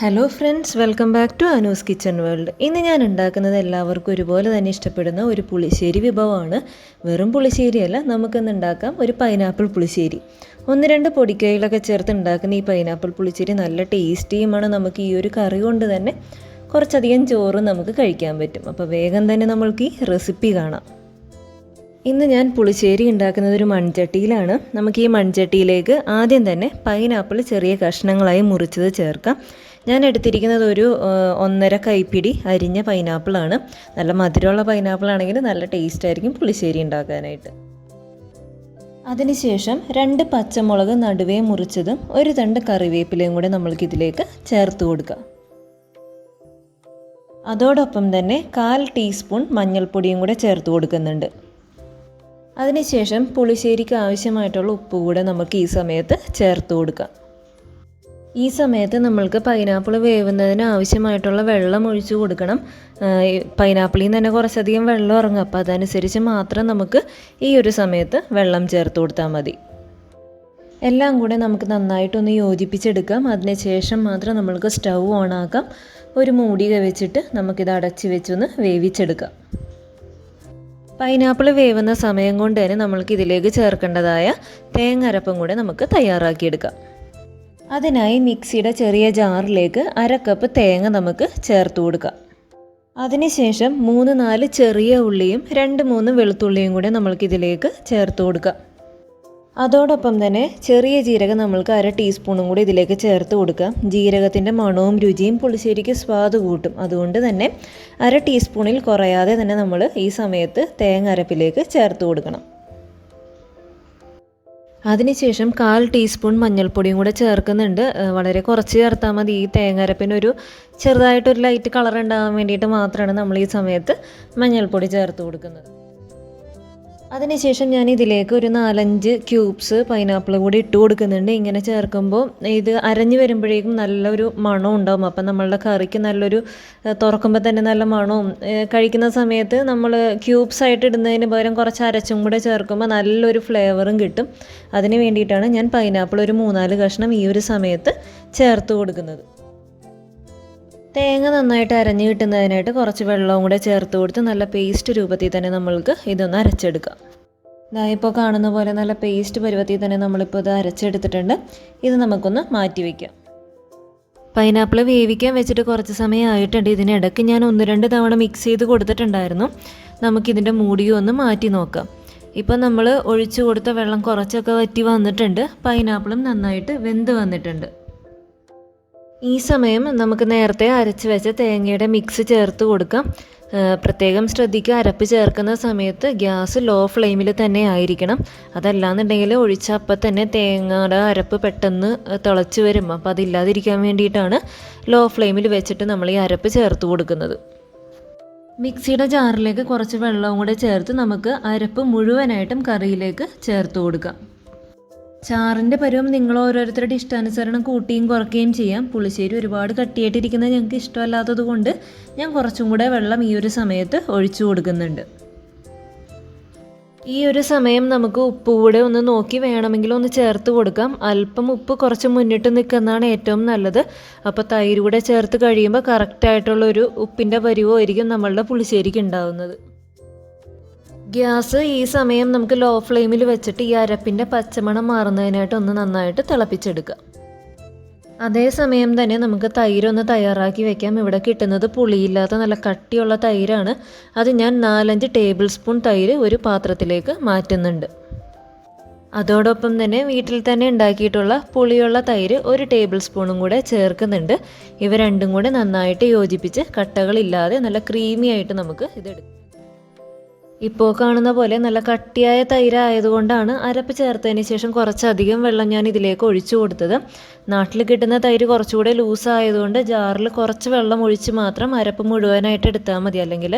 Hello friends, welcome back to Anu's kitchen world. ഇന്ന് ഞാൻ ഉണ്ടാക്കുന്നത് എല്ലാവർക്കും ഒരുപോലെ തന്നെ ഇഷ്ടപ്പെടുന്ന ഒരു പുളിശ്ശേരി വിഭവമാണ്. വെറും പുളിശ്ശേരിയല്ല, നമുക്കിന്ന് ഉണ്ടാക്കാം ഒരു പൈനാപ്പിൾ പുളിശ്ശേരി. 1-2 പൊടിക്കൈകളൊക്കെ ചേർത്ത് ഉണ്ടാക്കുന്ന ഈ പൈനാപ്പിൾ പുളിശ്ശേരി നല്ല ടേസ്റ്റിയുമാണ്. നമുക്ക് ഈ ഒരു കറി കൊണ്ട് തന്നെ കുറച്ചധികം ചോറ് നമുക്ക് കഴിക്കാൻ പറ്റും. അപ്പോൾ വേഗം തന്നെ നമ്മൾക്ക് ഈ റെസിപ്പി കാണാം. ഇന്ന് ഞാൻ പുളിശ്ശേരി ഉണ്ടാക്കുന്നത് ഒരു മൺചട്ടിയിലാണ്. നമുക്ക് ഈ മൺചട്ടിയിലേക്ക് ആദ്യം തന്നെ പൈനാപ്പിൾ ചെറിയ കഷ്ണങ്ങളായി മുറിച്ചത് ചേർക്കാം. ഞാൻ എടുത്തിരിക്കുന്നത് ഒരു 1.5 കൈപ്പിടി അരിഞ്ഞ പൈനാപ്പിളാണ്. നല്ല മധുരമുള്ള പൈനാപ്പിൾ ആണെങ്കിൽ നല്ല ടേസ്റ്റ് ആയിരിക്കും പുളിശ്ശേരി ഉണ്ടാക്കാനായിട്ട്. അതിനുശേഷം 2 പച്ചമുളക് നടുവേ മുറിച്ചതും 1 തണ്ട് കറിവേപ്പിലയും കൂടെ നമ്മൾക്കിതിലേക്ക് ചേർത്ത് കൊടുക്കാം. അതോടൊപ്പം തന്നെ 1/4 ടീസ്പൂൺ മഞ്ഞൾപ്പൊടിയും കൂടെ ചേർത്ത് കൊടുക്കുന്നുണ്ട്. അതിനുശേഷം പുളിശ്ശേരിക്ക് ആവശ്യമായിട്ടുള്ള ഉപ്പ് കൂടെ നമുക്ക് ഈ സമയത്ത് ചേർത്ത് കൊടുക്കാം. ഈ സമയത്ത് നമ്മൾക്ക് പൈനാപ്പിൾ വേവുന്നതിന് ആവശ്യമായിട്ടുള്ള വെള്ളം ഒഴിച്ചു കൊടുക്കണം. പൈനാപ്പിളിൽ നിന്ന് തന്നെ കുറച്ചധികം വെള്ളം ഇറങ്ങും. അപ്പോൾ അതനുസരിച്ച് മാത്രം നമുക്ക് ഈ ഒരു സമയത്ത് വെള്ളം ചേർത്ത് കൊടുത്താൽ മതി. എല്ലാം കൂടെ നമുക്ക് നന്നായിട്ടൊന്ന് യോജിപ്പിച്ചെടുക്കാം. അതിനുശേഷം മാത്രം നമ്മൾക്ക് സ്റ്റൗ ഓൺ ആക്കാം. ഒരു മൂടി വെച്ചിട്ട് നമുക്കിത് അടച്ച് വെച്ചൊന്ന് വേവിച്ചെടുക്കാം. പൈനാപ്പിൾ വേവുന്ന സമയം കൊണ്ട് തന്നെ നമ്മൾക്ക് ഇതിലേക്ക് ചേർക്കേണ്ടതായ തേങ്ങ അരപ്പും കൂടെ നമുക്ക് തയ്യാറാക്കിയെടുക്കാം. അതിനായി മിക്സിയുടെ ചെറിയ ജാറിലേക്ക് 1/2 കപ്പ് തേങ്ങ നമുക്ക് ചേർത്ത് കൊടുക്കാം. അതിനുശേഷം 3-4 ചെറിയ ഉള്ളിയും 2-3 വെളുത്തുള്ളിയും കൂടെ നമ്മൾക്കിതിലേക്ക് ചേർത്ത് കൊടുക്കാം. അതോടൊപ്പം തന്നെ ചെറിയ ജീരകം നമ്മൾക്ക് 1/2 ടീസ്പൂണും കൂടി ഇതിലേക്ക് ചേർത്ത് കൊടുക്കാം. ജീരകത്തിൻ്റെ മണവും രുചിയും പുളിശ്ശേരിക്ക് സ്വാദ് കൂട്ടും. അതുകൊണ്ട് തന്നെ 1/2 ടീസ്പൂണിൽ കുറയാതെ തന്നെ നമ്മൾ ഈ സമയത്ത് തേങ്ങ അരപ്പിലേക്ക് ചേർത്ത് കൊടുക്കണം. അതിനുശേഷം 1/4 ടീസ്പൂൺ മഞ്ഞൾപ്പൊടിയും കൂടെ ചേർക്കുന്നുണ്ട്. വളരെ കുറച്ച് ചേർത്താൽ മതി. ഈ തേങ്ങ അരപ്പിനൊരു ചെറുതായിട്ടൊരു ലൈറ്റ് കളർ ഉണ്ടാകാൻ വേണ്ടിയിട്ട് മാത്രമാണ് നമ്മൾ ഈ സമയത്ത് മഞ്ഞൾപ്പൊടി ചേർത്ത് കൊടുക്കുന്നത്. അതിനുശേഷം ഞാൻ ഇതിലേക്ക് ഒരു 4-5 ക്യൂബ്സ് പൈനാപ്പിൾ കൂടി ഇട്ട് കൊടുക്കുന്നുണ്ട്. ഇങ്ങനെ ചേർക്കുമ്പോൾ ഇത് അരഞ്ഞു വരുമ്പോഴേക്കും നല്ലൊരു മണം ഉണ്ടാവും. അപ്പം നമ്മളുടെ കറിക്ക് നല്ലൊരു തുറക്കുമ്പോൾ തന്നെ നല്ല മണവും, കഴിക്കുന്ന സമയത്ത് നമ്മൾ ക്യൂബ്സ് ആയിട്ട് ഇടുന്നതിന് പകരം കുറച്ച് അരച്ചും കൂടെ ചേർക്കുമ്പോൾ നല്ലൊരു ഫ്ലേവറും കിട്ടും. അതിന് വേണ്ടിയിട്ടാണ് ഞാൻ പൈനാപ്പിൾ ഒരു 3-4 കഷ്ണം ഈ ഒരു സമയത്ത് ചേർത്ത് കൊടുക്കുന്നത്. തേങ്ങ നന്നായിട്ട് അരഞ്ഞ് കിട്ടുന്നതിനായിട്ട് കുറച്ച് വെള്ളവും കൂടെ ചേർത്ത് കൊടുത്ത് നല്ല പേസ്റ്റ് രൂപത്തിൽ തന്നെ നമ്മൾക്ക് ഇതൊന്ന് അരച്ചെടുക്കാം. ഇപ്പോൾ കാണുന്ന പോലെ നല്ല പേസ്റ്റ് പരുവത്തിൽ തന്നെ നമ്മളിപ്പോൾ ഇത് അരച്ചെടുത്തിട്ടുണ്ട്. ഇത് നമുക്കൊന്ന് മാറ്റി വയ്ക്കാം. പൈനാപ്പിൾ വേവിക്കാൻ വെച്ചിട്ട് കുറച്ച് സമയം ആയിട്ടുണ്ട്. ഇതിനിടയ്ക്ക് ഞാൻ 1-2 തവണ മിക്സ് ചെയ്ത് കൊടുത്തിട്ടുണ്ടായിരുന്നു. നമുക്കിതിൻ്റെ മൂടിയും ഒന്ന് മാറ്റി നോക്കാം. ഇപ്പോൾ നമ്മൾ ഒഴിച്ചു കൊടുത്ത വെള്ളം കുറച്ചൊക്കെ വറ്റി വന്നിട്ടുണ്ട്. പൈനാപ്പിളും നന്നായിട്ട് വെന്ത് വന്നിട്ടുണ്ട്. ഈ സമയം നമുക്ക് നേരത്തെ അരച്ച് വെച്ച തേങ്ങയുടെ മിക്സ് ചേർത്ത് കൊടുക്കാം. പ്രത്യേകം ശ്രദ്ധിക്കുക, അരപ്പ് ചേർക്കുന്ന സമയത്ത് ഗ്യാസ് ലോ ഫ്ലെയിമിൽ തന്നെ ആയിരിക്കണം. അതല്ലാന്നുണ്ടെങ്കിൽ ഒഴിച്ച അപ്പം തന്നെ തേങ്ങയുടെ അരപ്പ് പെട്ടെന്ന് തിളച്ച് വരും. അപ്പോൾ അതില്ലാതിരിക്കാൻ വേണ്ടിയിട്ടാണ് ലോ ഫ്ലെയിമിൽ വെച്ചിട്ട് നമ്മൾ ഈ അരപ്പ് ചേർത്ത് കൊടുക്കുന്നത്. മിക്സിയുടെ ജാറിലേക്ക് കുറച്ച് വെള്ളവും കൂടെ ചേർത്ത് നമുക്ക് അരപ്പ് മുഴുവനായിട്ടും കറിയിലേക്ക് ചേർത്ത് കൊടുക്കാം. ചാറിൻ്റെ പരുവം നിങ്ങൾ ഓരോരുത്തരുടെ ഇഷ്ടാനുസരണം കൂട്ടിയും കുറയ്ക്കുകയും ചെയ്യാം. പുളിശ്ശേരി ഒരുപാട് കട്ടിയായിട്ടിരിക്കുന്നത് ഞങ്ങൾക്ക് ഇഷ്ടമല്ലാത്തത് കൊണ്ട് ഞാൻ കുറച്ചും കൂടെ വെള്ളം ഈ ഒരു സമയത്ത് ഒഴിച്ചു കൊടുക്കുന്നുണ്ട്. ഈ ഒരു സമയം നമുക്ക് ഉപ്പ് കൂടെ ഒന്ന് നോക്കി വേണമെങ്കിൽ ഒന്ന് ചേർത്ത് കൊടുക്കാം. അല്പം ഉപ്പ് കുറച്ച് മുന്നിട്ട് നിൽക്കുന്നതാണ് ഏറ്റവും നല്ലത്. അപ്പോൾ തൈര് കൂടെ ചേർത്ത് കഴിയുമ്പോൾ കറക്റ്റായിട്ടുള്ളൊരു ഉപ്പിൻ്റെ പരുവമായിരിക്കും നമ്മളുടെ പുളിശ്ശേരിക്ക് ഉണ്ടാകുന്നത്. ഗ്യാസ് ഈ സമയം നമുക്ക് ലോ ഫ്ലെയിമിൽ വെച്ചിട്ട് ഈ അരപ്പിൻ്റെ പച്ചമണം മാറുന്നതിനായിട്ട് ഒന്ന് നന്നായിട്ട് തിളപ്പിച്ചെടുക്കാം. അതേസമയം തന്നെ നമുക്ക് തൈരൊന്ന് തയ്യാറാക്കി വെക്കാം. ഇവിടെ കിട്ടുന്നത് പുളിയില്ലാത്ത നല്ല കട്ടിയുള്ള തൈരാണ്. അത് ഞാൻ 4-5 ടേബിൾ സ്പൂൺ തൈര് ഒരു പാത്രത്തിലേക്ക് മാറ്റുന്നുണ്ട്. അതോടൊപ്പം തന്നെ വീട്ടിൽ തന്നെ ഉണ്ടാക്കിയിട്ടുള്ള പുളിയുള്ള തൈര് 1 ടേബിൾ സ്പൂണും കൂടെ ചേർക്കുന്നുണ്ട്. ഇവ രണ്ടും കൂടെ നന്നായിട്ട് യോജിപ്പിച്ച് കട്ടകളില്ലാതെ നല്ല ക്രീമി ആയിട്ട് നമുക്ക് ഇതെടുക്കാം. ഇപ്പോൾ കാണുന്ന പോലെ നല്ല കട്ടിയായ തൈര് ആയതുകൊണ്ടാണ് അരപ്പ് ചേർത്തതിന് ശേഷം കുറച്ചധികം വെള്ളം ഞാൻ ഇതിലേക്ക് ഒഴിച്ചു കൊടുത്തത്. നാട്ടിൽ കിട്ടുന്ന തൈര് കുറച്ചുകൂടെ ലൂസായതുകൊണ്ട് ജാറിൽ കുറച്ച് വെള്ളം ഒഴിച്ച് മാത്രം അരപ്പ് മുഴുവനായിട്ട് എടുത്താൽ മതി. അല്ലെങ്കിൽ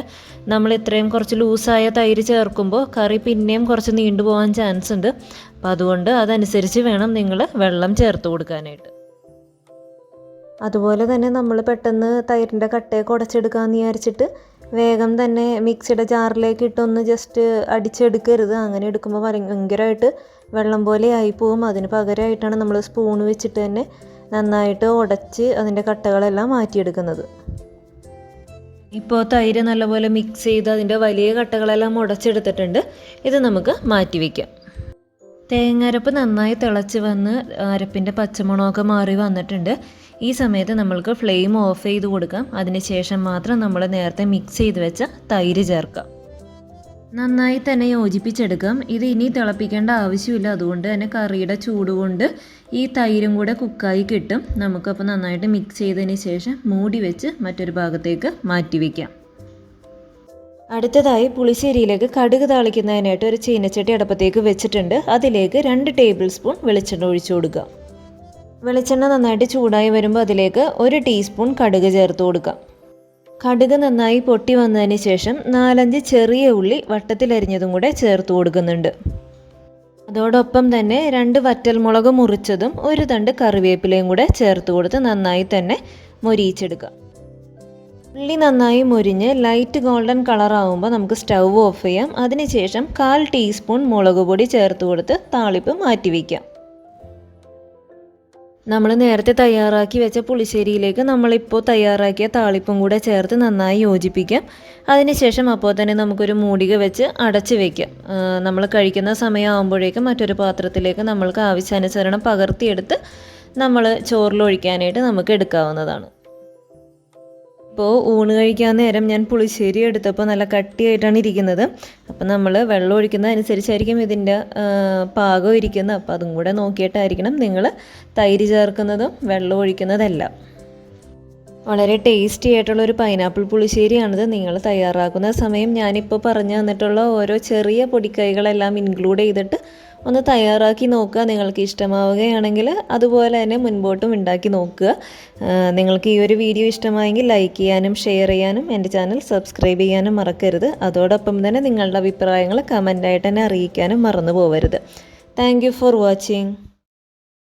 നമ്മൾ ഇത്രയും കുറച്ച് ലൂസായ തൈര് ചേർക്കുമ്പോൾ കറി പിന്നെയും കുറച്ച് നീണ്ടുപോകാൻ ചാൻസ് ഉണ്ട്. അപ്പോൾ അതുകൊണ്ട് അതനുസരിച്ച് വേണം നിങ്ങൾ വെള്ളം ചേർത്ത് കൊടുക്കാനായിട്ട്. അതുപോലെ തന്നെ നമ്മൾ പെട്ടെന്ന് തൈരിൻ്റെ കട്ടയൊക്കെ ഉടച്ചെടുക്കാമെന്ന് വിചാരിച്ചിട്ട് വേഗം തന്നെ മിക്സിയുടെ ജാറിലേക്ക് ഇട്ടൊന്ന് ജസ്റ്റ് അടിച്ചെടുക്കരുത്. അങ്ങനെ എടുക്കുമ്പോൾ ഭയങ്കരമായിട്ട് വെള്ളം പോലെ ആയിപ്പോവും. അതിന് പകരമായിട്ടാണ് നമ്മൾ സ്പൂൺ വെച്ചിട്ട് തന്നെ നന്നായിട്ട് ഉടച്ച് അതിൻ്റെ കട്ടകളെല്ലാം മാറ്റിയെടുക്കുന്നത്. ഇപ്പോൾ തൈര് നല്ലപോലെ മിക്സ് ചെയ്ത് അതിൻ്റെ വലിയ കട്ടകളെല്ലാം ഉടച്ചെടുത്തിട്ടുണ്ട്. ഇത് നമുക്ക് മാറ്റി വയ്ക്കാം. തേങ്ങാരപ്പ് നന്നായി തിളച്ച് വന്ന് അരപ്പിൻ്റെ പച്ചമണമൊക്കെ മാറി വന്നിട്ടുണ്ട്. ഈ സമയത്ത് നമ്മൾക്ക് ഫ്ലെയിം ഓഫ് ചെയ്ത് കൊടുക്കാം. അതിനുശേഷം മാത്രം നമ്മൾ നേരത്തെ മിക്സ് ചെയ്ത് വെച്ച തൈര് ചേർക്കാം. നന്നായി തന്നെ യോജിപ്പിച്ചെടുക്കാം. ഇത് ഇനി തിളപ്പിക്കേണ്ട ആവശ്യമില്ല. അതുകൊണ്ട് തന്നെ കറിയുടെ ചൂട് കൊണ്ട് ഈ തൈരും കൂടെ കുക്കായി കിട്ടും. നമുക്കപ്പോൾ നന്നായിട്ട് മിക്സ് ചെയ്തതിന് ശേഷം മൂടി വെച്ച് മറ്റൊരു ഭാഗത്തേക്ക് മാറ്റി വയ്ക്കാം. അടുത്തതായി പുളിശ്ശേരിയിലേക്ക് കടുക് താളിക്കുന്നതിനായിട്ട് ഒരു ചീനച്ചട്ടി അടുപ്പത്തേക്ക് വെച്ചിട്ടുണ്ട്. അതിലേക്ക് 2 ടേബിൾ സ്പൂൺ വെളിച്ചെണ്ണ ഒഴിച്ചു കൊടുക്കുക. വെളിച്ചെണ്ണ നന്നായിട്ട് ചൂടായി വരുമ്പോൾ അതിലേക്ക് 1 ടീസ്പൂൺ കടുക് ചേർത്ത് കൊടുക്കാം. കടുക് നന്നായി പൊട്ടി വന്നതിന് ശേഷം 4-5 ചെറിയ ഉള്ളി വട്ടത്തിലരിഞ്ഞതും കൂടെ ചേർത്ത് കൊടുക്കുന്നുണ്ട്. അതോടൊപ്പം തന്നെ 2 വറ്റൽമുളക് മുറിച്ചതും 1 തണ്ട് കറിവേപ്പിലയും കൂടെ ചേർത്ത് കൊടുത്ത് നന്നായി തന്നെ മൊരിയിച്ചെടുക്കാം. ഉള്ളി നന്നായി മൊരിഞ്ഞ് ലൈറ്റ് ഗോൾഡൻ കളറാകുമ്പോൾ നമുക്ക് സ്റ്റൗ ഓഫ് ചെയ്യാം. അതിനുശേഷം 1/4 ടീസ്പൂൺ മുളക് പൊടി ചേർത്ത് കൊടുത്ത് താളിപ്പ് മാറ്റി വയ്ക്കാം. നമ്മൾ നേരത്തെ തയ്യാറാക്കി വെച്ച പുളിശ്ശേരിയിലേക്ക് നമ്മളിപ്പോൾ തയ്യാറാക്കിയ താളിപ്പും കൂടെ ചേർത്ത് നന്നായി യോജിപ്പിക്കാം. അതിനുശേഷം അപ്പോൾ തന്നെ നമുക്കൊരു മൂടിക വെച്ച് അടച്ച് വയ്ക്കാം. നമ്മൾ കഴിക്കുന്ന സമയമാകുമ്പോഴേക്കും മറ്റൊരു പാത്രത്തിലേക്ക് നമ്മൾക്ക് ആവശ്യാനുസരണം പകർത്തിയെടുത്ത് നമ്മൾ ചോറിലൊഴിക്കാനായിട്ട് നമുക്ക് എടുക്കാവുന്നതാണ്. ഇപ്പോൾ ഊണ് കഴിക്കാൻ നേരം ഞാൻ പുളിശ്ശേരി എടുത്തപ്പോൾ നല്ല കട്ടിയായിട്ടാണ് ഇരിക്കുന്നത്. അപ്പം നമ്മൾ വെള്ളം ഒഴിക്കുന്നതനുസരിച്ചായിരിക്കും ഇതിൻ്റെ പാകം ഇരിക്കുന്നത്. അപ്പോൾ അതും കൂടെ നോക്കിയിട്ടായിരിക്കണം നിങ്ങൾ തൈര് ചേർക്കുന്നതും വെള്ളം ഒഴിക്കുന്നതെല്ലാം. വളരെ ടേസ്റ്റി ആയിട്ടുള്ളൊരു പൈനാപ്പിൾ പുളിശ്ശേരിയാണിത്. നിങ്ങൾ തയ്യാറാക്കുന്ന സമയം ഞാനിപ്പോൾ പറഞ്ഞു തന്നിട്ടുള്ള ഓരോ ചെറിയ പൊടിക്കൈകളെല്ലാം ഇൻക്ലൂഡ് ചെയ്തിട്ട് ഒന്ന് തയ്യാറാക്കി നോക്കുക. നിങ്ങൾക്ക് ഇഷ്ടമാവുകയാണെങ്കിൽ അതുപോലെ തന്നെ മുൻപോട്ടും ഉണ്ടാക്കി നോക്കുക. നിങ്ങൾക്ക് ഈ ഒരു വീഡിയോ ഇഷ്ടമായെങ്കിൽ ലൈക്ക് ചെയ്യാനും ഷെയർ ചെയ്യാനും എൻ്റെ ചാനൽ സബ്സ്ക്രൈബ് ചെയ്യാനും മറക്കരുത്. അതോടൊപ്പം തന്നെ നിങ്ങളുടെ അഭിപ്രായങ്ങൾ കമൻ്റായിട്ട് തന്നെ അറിയിക്കാനും മറന്നു പോകരുത്. Thank you for watching.